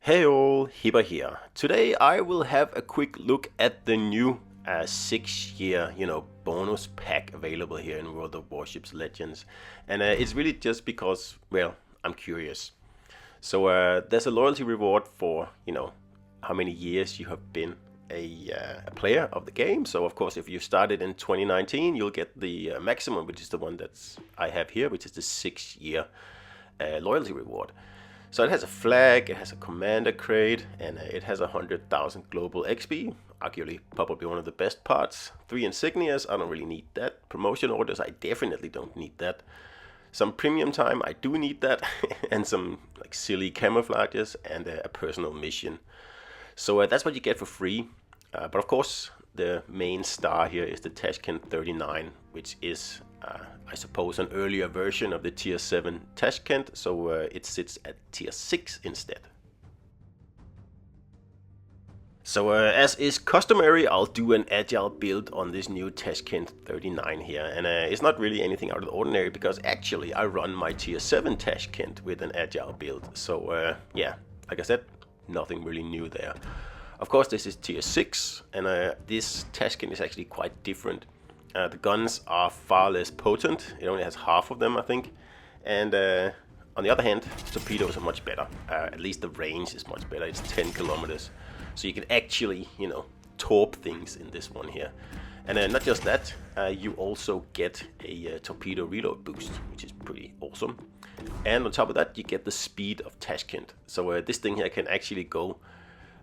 Hey all, Hibber here. Today I will have a quick look at the new 6-year, bonus pack available here in World of Warships Legends. And it's really just because, well, I'm curious. So there's a loyalty reward for, how many years you have been a player of the game. So of course, if you started in 2019, you'll get the maximum, which is the one I have here, which is the 6-year loyalty reward. So it has a flag, it has a commander crate, and it has 100,000 global XP. Arguably, probably one of the best parts. 3 insignias, I don't really need that. Promotion orders, I definitely don't need that. Some premium time, I do need that. And some like silly camouflages and a personal mission. So that's what you get for free. But of course, the main star here is the Tashkent 39, which is, I suppose, an earlier version of the tier 7 Tashkent, so it sits at tier 6 instead. So as is customary, I'll do an Agile build on this new Tashkent 39 here, and it's not really anything out of the ordinary because actually I run my tier 7 Tashkent with an Agile build, so yeah, like I said, nothing really new there. Of course, this is tier 6, and this Tashkent is actually quite different. The guns are far less potent. It only has half of them, I think. And on the other hand, torpedoes are much better. At least the range is much better. It's 10 kilometers. So you can actually, torp things in this one here. And not just that, you also get a torpedo reload boost, which is pretty awesome. And on top of that, you get the speed of Tashkent. So this thing here can actually go...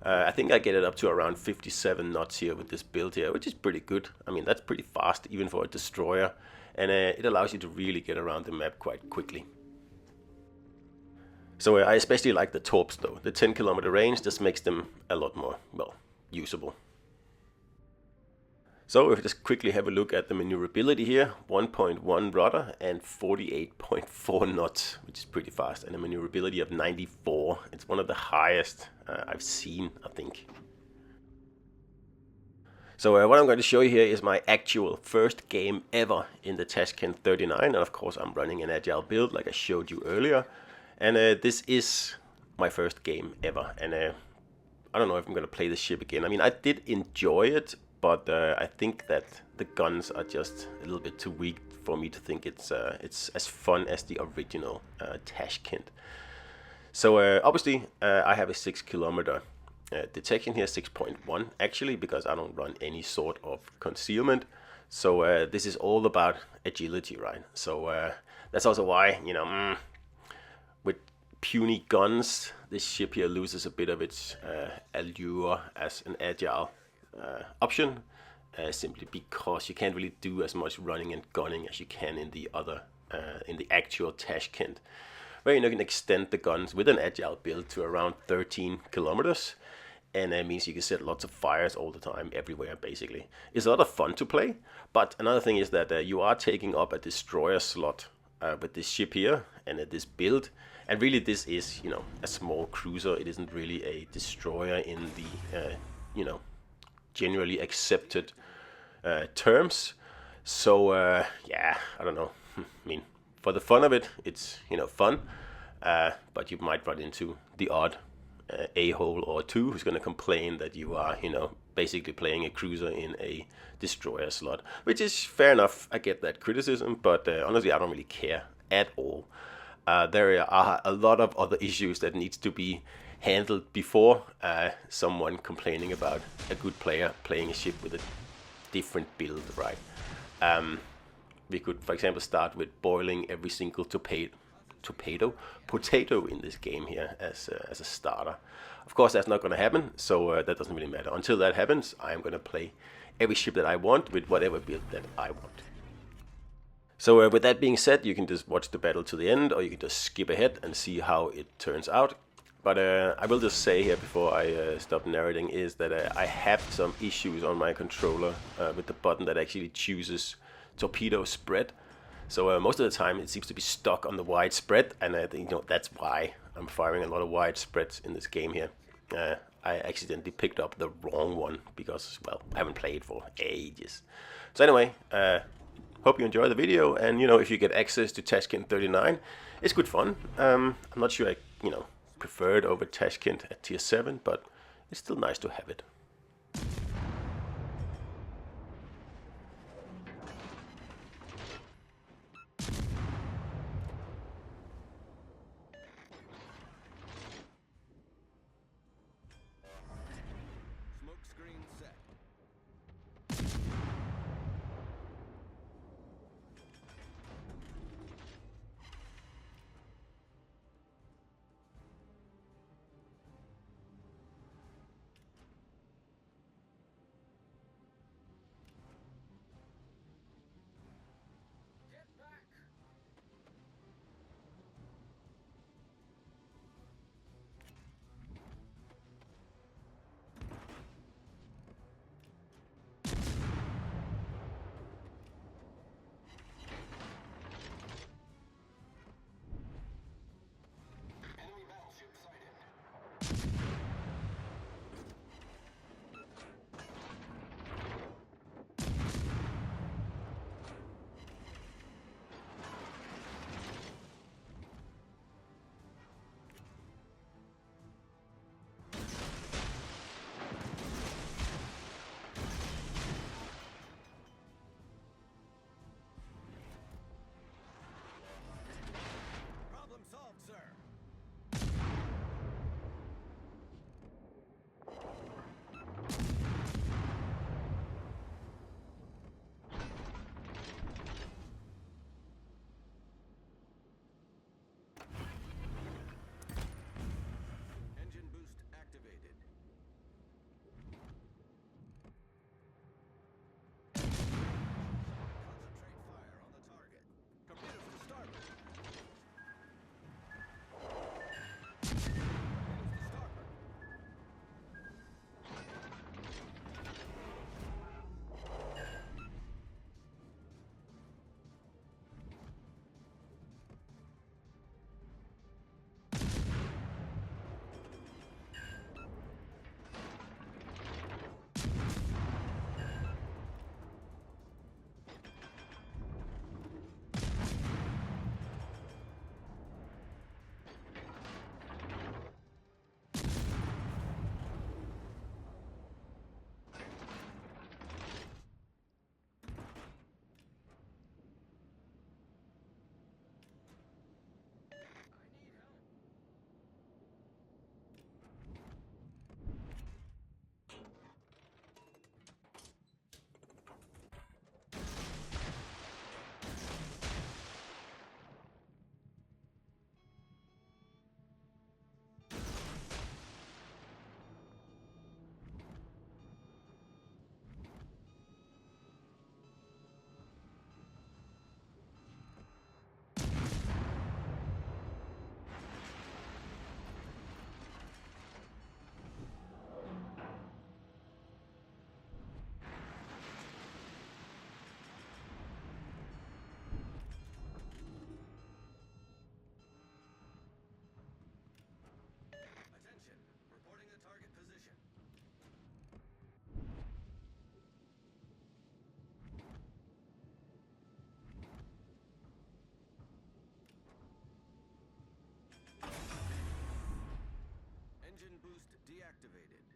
I think I get it up to around 57 knots here with this build here, which is pretty good. I mean, that's pretty fast, even for a destroyer. And it allows you to really get around the map quite quickly. So I especially like the torps, though. The 10-kilometer range just makes them a lot more, well, usable. So if we just quickly have a look at the maneuverability here, 1.1 rudder and 48.4 knots, which is pretty fast, and a maneuverability of 94. It's one of the highest I've seen, I think. So what I'm going to show you here is my actual first game ever in the Tashkent 39, and of course I'm running an Agile build like I showed you earlier. And this is my first game ever, and I don't know if I'm going to play this ship again. I mean, I did enjoy it, but I think that the guns are just a little bit too weak for me to think it's as fun as the original Tashkent. So obviously I have a 6-kilometer detection here, 6.1 actually, because I don't run any sort of concealment. So this is all about agility, right? So that's also why, with puny guns, this ship here loses a bit of its allure as an agile option, simply because you can't really do as much running and gunning as you can in the other, in the actual Tashkent, where you can extend the guns with an agile build to around 13 kilometers, and that means you can set lots of fires all the time, everywhere basically. It's a lot of fun to play, but another thing is that you are taking up a destroyer slot with this ship here and this build, and really this is, a small cruiser. It isn't really a destroyer in the, generally accepted terms. So yeah, I don't know. I mean, for the fun of it, it's fun, but you might run into the odd a-hole or two who's going to complain that you are basically playing a cruiser in a destroyer slot, which is fair enough. I get that criticism, but honestly I don't really care at all. There are a lot of other issues that needs to be handled before someone complaining about a good player playing a ship with a different build, right? We could, for example, start with boiling every single potato in this game here as a starter. Of course, that's not going to happen, so that doesn't really matter. Until that happens, I am going to play every ship that I want with whatever build that I want. So with that being said, you can just watch the battle to the end, or you can just skip ahead and see how it turns out. But I will just say here before I stop narrating is that I have some issues on my controller with the button that actually chooses torpedo spread. So most of the time it seems to be stuck on the wide spread, and I think that's why I'm firing a lot of wide spreads in this game here. I accidentally picked up the wrong one because, well, I haven't played for ages. So anyway, hope you enjoy the video, and if you get access to Tashkent 39, it's good fun. I'm not sure I prefer it over Tashkent at tier 7, but it's still nice to have it. Engine boost deactivated.